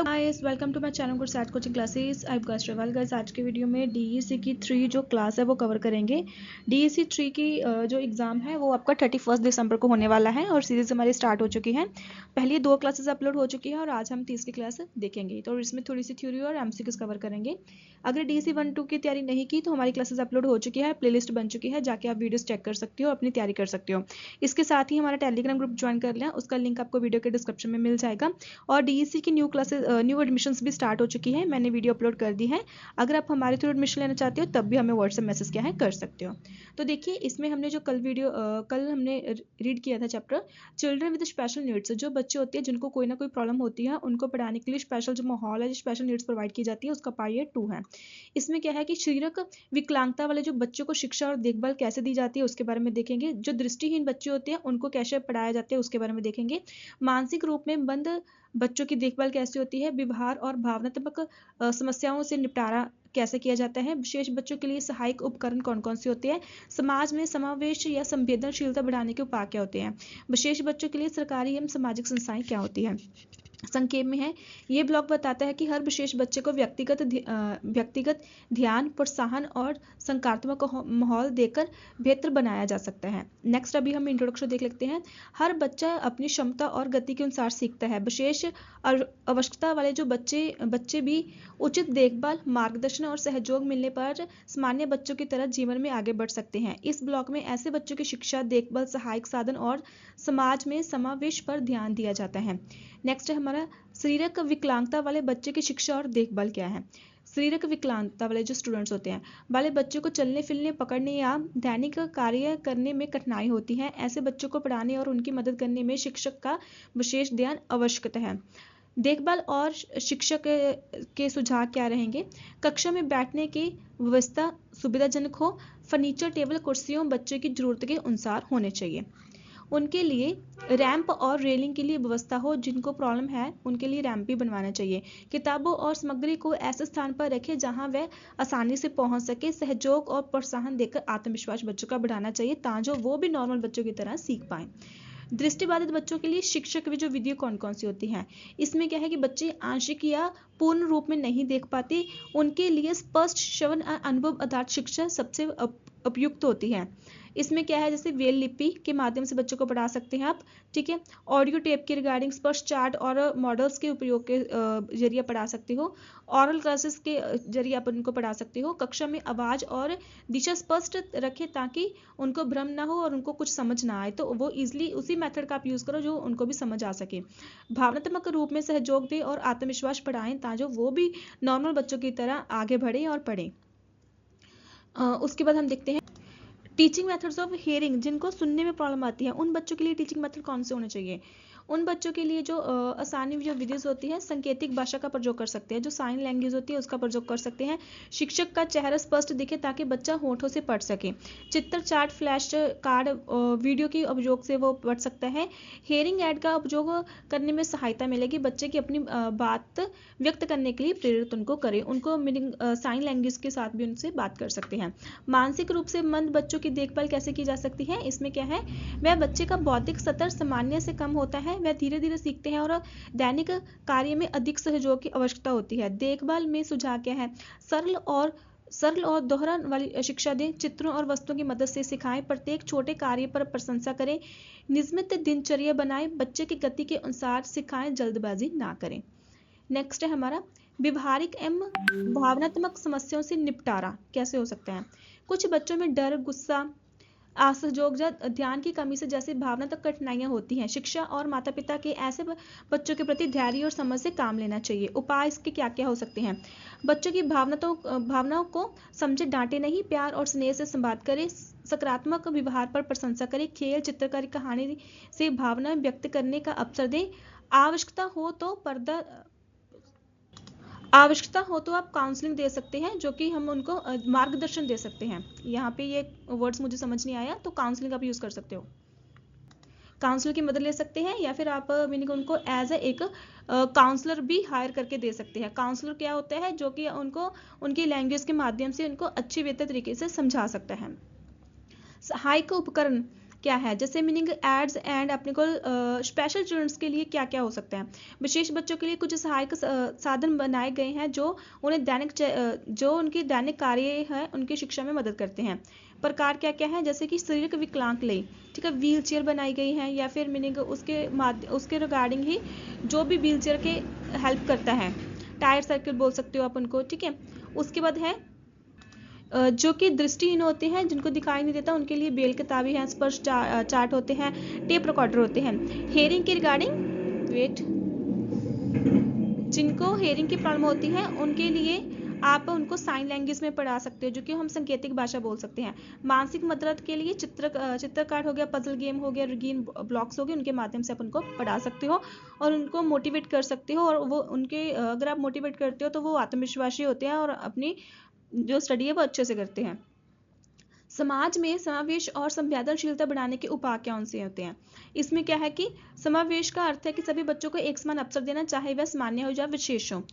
Guys, welcome to my channel good sat coaching classes. I am guys guys आज के video में DEC की 3 जो क्लास है वो कवर करेंगे। डीईसी 3 की जो एग्ज़ाम है वो आपका 31 दिसंबर को होने वाला है और सीरीज हमारी स्टार्ट हो चुकी है। पहली 2 क्लासेस अपलोड हो चुकी है और आज हम तीसरी क्लास देखेंगे। तो इसमें थोड़ी सी थ्योरी और एमसीक्यूज कवर करेंगे। अगर डीईसी 1-2 की तैयारी नहीं की तो हमारी क्लासेस अपलोड हो चुकी है, प्लेलिस्ट बन चुकी है, जाके आप वीडियोस चेक कर सकते हो, अपनी तैयारी कर सकते हो। इसके साथ ही हमारा टेलीग्राम ग्रुप ज्वाइन कर लें, उसका लिंक आपको वीडियो के डिस्क्रिप्शन में मिल जाएगा। और डीईसी की न्यू एडमिशन्स भी स्टार्ट हो चुकी है, मैंने वीडियो अपलोड कर दी है। अगर आप हमारे थ्रू एडमिशन लेना चाहते हो तब भी हमें व्हाट्सएप मैसेज क्या है कर सकते हो। तो देखिए, इसमें हमने जो कल हमने रीड किया था chapter children with special needs. जो बच्चे होते हैं जिनको कोई ना कोई प्रॉब्लम होती है, उनको पढ़ाने के लिए स्पेशल जो माहौल है, जो स्पेशल नीड्स प्रोवाइड की जाती है, उसका पार्ट ये 2 है। इसमें क्या है कि शारीरिक विकलांगता वाले जो बच्चों को शिक्षा और देखभाल कैसे दी जाती है उसके बारे में देखेंगे। जो दृष्टिहीन बच्चे होते हैं उनको कैसे पढ़ाया जाता है उसके बारे में देखेंगे। मानसिक रूप में बंद बच्चों की देखभाल कैसे होती है, व्यवहार और भावनात्मक समस्याओं से निपटारा कैसे किया जाता है, विशेष बच्चों के लिए सहायक उपकरण कौन कौन से होते हैं, समाज में समावेश या संवेदनशीलता बढ़ाने के उपाय क्या होते हैं, विशेष बच्चों के लिए सरकारी एवं सामाजिक संस्थाएं क्या होती हैं। संक्षेप में है, ये ब्लॉग बताता है कि हर विशेष बच्चे को व्यक्तिगत ध्यान, प्रोत्साहन और सकारात्मक माहौल देकर बेहतर बनाया जा सकता है। नेक्स्ट अभी हम इंट्रोडक्शन देख लेते हैं। हर बच्चा अपनी क्षमता और गति के अनुसार सीखता है। विशेष आवश्यकता वाले जो बच्चे भी उचित देखभाल, मार्गदर्शन और सहयोग मिलने पर सामान्य बच्चों की तरह जीवन में आगे बढ़ सकते हैं। इस ब्लॉग में ऐसे बच्चों की शिक्षा, देखभाल, सहायक साधन और समाज में समावेश पर ध्यान दिया जाता है। नेक्स्ट है हमारा शारीरिक विकलांगता वाले बच्चे की शिक्षा और देखभाल क्या है। शारीरिक विकलांगता वाले जो स्टूडेंट्स होते हैं वाले बच्चों को चलने फिरने, पकड़ने या दैनिक कार्य करने में कठिनाई होती है। ऐसे बच्चों को पढ़ाने और उनकी मदद करने में शिक्षक का विशेष ध्यान आवश्यक है। देखभाल और शिक्षक के सुझाव क्या रहेंगे। कक्षा में बैठने की व्यवस्था सुविधाजनक हो, फर्नीचर, टेबल, कुर्सियों बच्चों की जरूरत के अनुसार होने चाहिए। उनके लिए रैंप और रेलिंग के लिए व्यवस्था हो, जिनको प्रॉब्लम है उनके लिए रैंप भी बनवाना चाहिए। किताबों और सामग्री को ऐसे स्थान पर रखें जहां वह आसानी से पहुंच सके। सहयोग और प्रोत्साहन देकर आत्मविश्वास बच्चों का बढ़ाना चाहिए ताकि वो भी नॉर्मल बच्चों की तरह सीख पाएं। दृष्टिबाधित बच्चों के लिए शिक्षक की जो विधियां कौन कौन सी होती हैं। इसमें क्या है कि बच्चे आंशिक या पूर्ण रूप में नहीं देख पाते, उनके लिए स्पष्ट श्रवण अनुभव आधारित शिक्षा सबसे उपयुक्त होती है। इसमें क्या है, जैसे वेल लिपि के माध्यम से बच्चों को पढ़ा सकते हैं आप, ठीक है। ऑडियो टेप के रिगार्डिंग स्पष्ट चार्ट और मॉडल्स के उपयोग के जरिए पढ़ा सकते हो। ऑरल क्लासेस के जरिए आप उनको पढ़ा सकते हो। कक्षा में आवाज और दिशा स्पष्ट रखें ताकि उनको भ्रम ना हो और उनको कुछ समझ ना आए, तो वो इजिली उसी मेथड का आप यूज करो जो उनको भी समझ आ सके। भावनात्मक रूप में सहयोग दें और आत्मविश्वास बढ़ाएं ताकि वो भी नॉर्मल बच्चों की तरह आगे बढ़े और पढ़ें। उसके बाद हम देखते हैं टीचिंग मेथड्स ऑफ हियरिंग। जिनको सुनने में प्रॉब्लम आती है उन बच्चों के लिए टीचिंग मेथड कौन से होने चाहिए। उन बच्चों के लिए जो आसानी जो विधिज होती है, सांकेतिक भाषा का प्रयोग कर सकते हैं, जो साइन लैंग्वेज होती है उसका प्रयोग कर सकते हैं। शिक्षक का चेहरा स्पष्ट दिखे ताकि बच्चा होठों से पढ़ सके। चित्र, चार्ट, फ्लैश कार्ड, वीडियो के उपयोग से वो पढ़ सकता है। हेयरिंग ऐड का उपयोग करने में सहायता मिलेगी, बच्चे की अपनी बात व्यक्त करने के लिए प्रेरित उनको करे। उनको मीनिंग साइन लैंग्वेज के साथ भी उनसे बात कर सकते हैं। मानसिक रूप से मंद बच्चों की देखभाल कैसे की जा सकती है। इसमें क्या है, वह बच्चे का बौद्धिक स्तर सामान्य से कम होता है, वह धीरे धीरे सीखते हैं और दैनिक कार्य में अधिक सहयोग की आवश्यकता होती है। देखभाल में सुझाव क्या है, सरल और दोहराने वाली शिक्षा दें, चित्रों और वस्तुओं की मदद से सिखाएं, प्रत्येक छोटे कार्य पर प्रशंसा करें, नियमित दिनचर्या बनाएं, बच्चे की गति के अनुसार सिखाएं, जल्दबाजी ना करें। नेक्स्ट है हमारा व्यवहारिक एवं भावनात्मक समस्याओं से निपटारा कैसे हो सकता है। कुछ बच्चों में डर, गुस्सा, असहयोग या ध्यान की कमी से जैसे भावनात्मक कठिनाइयां होती हैं। शिक्षा और माता पिता के ऐसे बच्चों के प्रति धैर्य और समझ से काम लेना चाहिए। उपाय इसके क्या क्या हो सकते हैं। बच्चों की भावनाओं को समझे, डांटे नहीं, प्यार और स्नेह से संवाद करें, सकारात्मक व्यवहार पर प्रशंसा करें, खेल, चित्रकारी, कहानी से भावना व्यक्त करने का अवसर दें। आवश्यकता हो तो आप काउंसलिंग दे सकते हैं, जो कि हम उनको मार्गदर्शन दे सकते हैं। यहाँ पे ये वर्ड्स मुझे समझ नहीं आया तो काउंसलिंग आप यूज कर सकते हो। काउंसलर की मदद ले सकते हैं या फिर आप मीनिंग उनको एज एक काउंसलर भी हायर करके दे सकते हैं। काउंसलर क्या होता है, जो कि उनको उनकी लैंग्वेज के माध्यम से उनको अच्छी बेहतर तरीके से समझा सकता है। सहायक उपकरण क्या है, जैसे मीनिंग एड्स एंड अपने को स्पेशल चिल्ड्रंस के लिए क्या क्या हो सकता है। विशेष बच्चों के लिए कुछ सहायक साधन बनाए गए हैं जो उन्हें जो उनकी दैनिक कार्य है उनकी शिक्षा में मदद करते हैं। प्रकार क्या क्या है, जैसे कि शारीरिक विकलांग लिए, ठीक है, व्हील चेयर बनाई गई है, या फिर मीनिंग उसके रिगार्डिंग ही जो भी व्हील चेयर के हेल्प करता है, टायर सर्किल बोल सकते हो आप उनको, ठीक है। उसके बाद है जो कि दृष्टिहीन होते हैं, जिनको दिखाई नहीं देता, उनके लिए बेल किताबी है, स्पर्श चार्ट होते हैं, टेप रिकॉर्डर होते हैं। हेयरिंग के रिगार्डिंग जिनको हेयरिंग की प्रॉब्लम होती है उनके लिए आप उनको साइन लैंग्वेज में पढ़ा सकते हो, जो कि हम सांकेतिक भाषा बोल सकते हैं। मानसिक मदद के लिए चित्र कार्ड हो गया, पजल गेम हो गया, रंगीन ब्लॉक्स हो गए, उनके माध्यम से आप उनको पढ़ा सकते हो और उनको मोटिवेट कर सकते हो। और वो उनके अगर आप मोटिवेट करते हो तो वो आत्मविश्वासी होते हैं और अपनी जो स्टडी है वो अच्छे से करते हैं। समाज में समावेश और संवेदनशीलता बढ़ाने के उपाय कौन से होते हैं। इसमें क्या है कि समावेश का अर्थ है कि सभी बच्चों को एक समान अवसर देना, चाहे वह सामान्य हो या विशेष हो।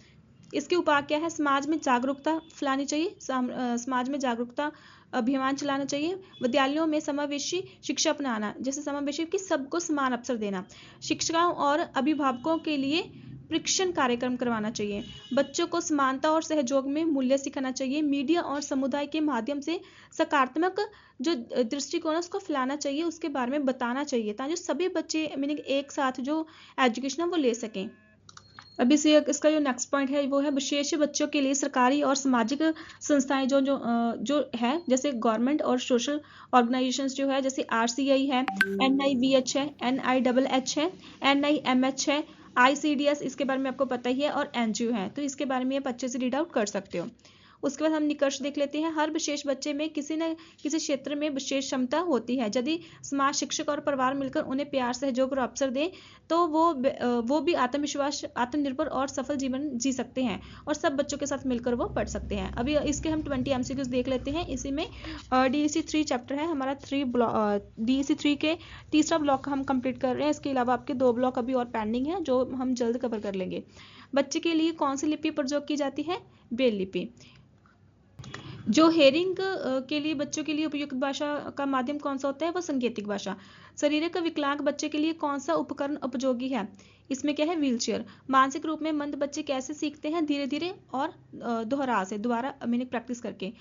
इसके उपाय क्या है, समाज में जागरूकता फैलानी चाहिए, समाज में जागरूकता अभियान चलाना चाहिए, विद्यालयों में समावेशी शिक्षा अपनाना, जैसे समावेशी कि सबको समान अवसर देना, शिक्षकों और अभिभावकों के लिए प्रशिक्षण कार्यक्रम करवाना चाहिए, बच्चों को समानता और सहयोग में मूल्य सिखाना चाहिए, मीडिया और समुदाय के माध्यम से सकारात्मक जो दृष्टिकोण है उसको फैलाना चाहिए, उसके बारे में बताना चाहिए, ताकि सभी बच्चे मीनिंग एक साथ जो एजुकेशन है वो ले सकें। अभी से इसका जो नेक्स्ट पॉइंट है वो है विशेष बच्चों के लिए सरकारी और सामाजिक संस्थाएं जो है, जैसे गवर्नमेंट और सोशल ऑर्गेनाइजेशंस जो है, जैसे RCI है, NIVH है, NIHH है, NIMH है, ICDS, इसके बारे में आपको पता ही है, और NGO है, तो इसके बारे में आप अच्छे से रीड आउट कर सकते हो। उसके बाद हम निष्कर्ष देख लेते हैं। हर विशेष बच्चे में किसी न किसी क्षेत्र में विशेष क्षमता होती है। यदि समाज, शिक्षक और परिवार मिलकर उन्हें प्यार, सहयोग और अवसर दें तो वो भी आत्मविश्वास, आत्मनिर्भर और सफल जीवन जी सकते हैं और सब बच्चों के साथ मिलकर वो पढ़ सकते हैं। अभी इसके हम 20 MCQs देख लेते हैं। इसी में DEC 3 चैप्टर है हमारा, DEC 3 के तीसरा ब्लॉक हम कंप्लीट कर रहे हैं। इसके अलावा आपके 2 ब्लॉक अभी और पेंडिंग है जो हम जल्द कवर कर लेंगे। बच्चे के लिए कौन सी लिपि प्रयोग की जाती है? ब्रेल लिपि। जो हेयरिंग के लिए बच्चों के लिए उपयुक्त भाषा का माध्यम कौन सा होता है? वो सांकेतिक भाषा। शारीरिक विकलांग बच्चे के लिए कौन सा उपकरण उपयोगी है? इसमें क्या है? व्हीलचेयर। मानसिक रूप में मंद बच्चे कैसे सीखते हैं? धीरे धीरे और दोबारा मीनिंग प्रैक्टिस करके।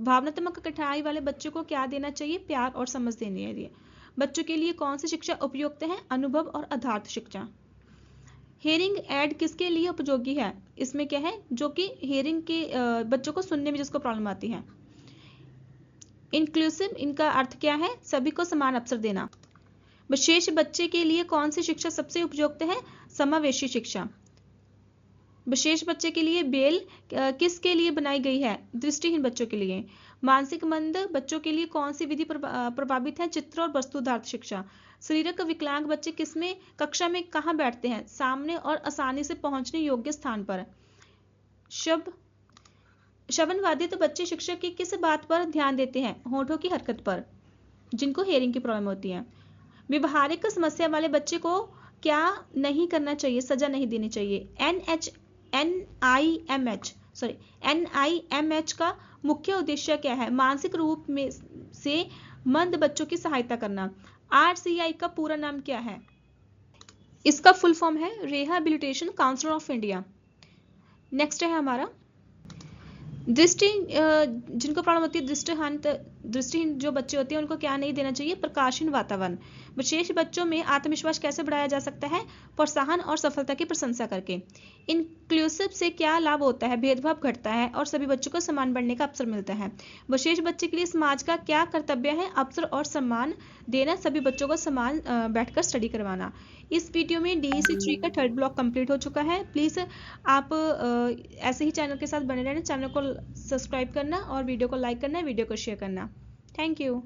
भावनात्मक कठिनाई वाले बच्चों को क्या देना चाहिए? प्यार और समझ देनी चाहिए। बच्चों के लिए कौन सी शिक्षा उपयुक्त है? अनुभव और आधारित शिक्षा। हेयरिंग एड किसके लिए उपयोगी है? इसमें क्या है? जो कि हेयरिंग के बच्चों को सुनने में जिसको प्रॉब्लम आती है। इंक्लूसिव, इनका अर्थ क्या है? सभी को समान अवसर देना। विशेष बच्चे के लिए कौन सी शिक्षा सबसे उपयुक्त है? समावेशी शिक्षा। विशेष बच्चे के लिए बेल किसके लिए बनाई गई है? दृष्टिहीन बच्चों के लिए। मानसिक मंद बच्चों के लिए कौन सी विधि प्रभावित है? चित्र और वस्तुआधारित शिक्षा। शारीरिक विकलांग बच्चे किसमें कक्षा में कहाँ बैठते हैं? सामने और आसानी से पहुंचने योग्य स्थान पर। श्रवणबाधित बच्चे शिक्षक की किस बात पर ध्यान देते हैं? होठों की हरकत पर, जिनको हेयरिंग की प्रॉब्लम होती है। व्यवहारिक समस्या वाले बच्चे को क्या नहीं करना चाहिए? सजा नहीं देनी चाहिए। NIMH का मुख्य उद्देश्य क्या है? मानसिक रूप में से मंद बच्चों की सहायता करना। RCI का पूरा नाम क्या है? इसका फुल फॉर्म है rehabilitation council of India. Next है हमारा जिनको प्रॉब्लम होती है, दृष्टिहीन जो बच्चे होते हैं उनको क्या नहीं देना चाहिए? प्रकाशहीन वातावरण। विशेष बच्चों में आत्मविश्वास कैसे बढ़ाया जा सकता है? प्रोत्साहन और सफलता की प्रशंसा करके। इंक्लूसिव से क्या लाभ होता है? भेदभाव घटता है और सभी बच्चों को समान बढ़ने का अवसर मिलता है। विशेष बच्चे के लिए समाज का क्या कर्तव्य है? अवसर और सम्मान देना, सभी बच्चों को समान बैठकर स्टडी करवाना। इस वीडियो में DEC 3 का 3rd ब्लॉक कंप्लीट हो चुका है। प्लीज़ आप ऐसे ही चैनल के साथ बने रहना, चैनल को सब्सक्राइब करना और वीडियो को लाइक करना, वीडियो को शेयर करना। Thank you.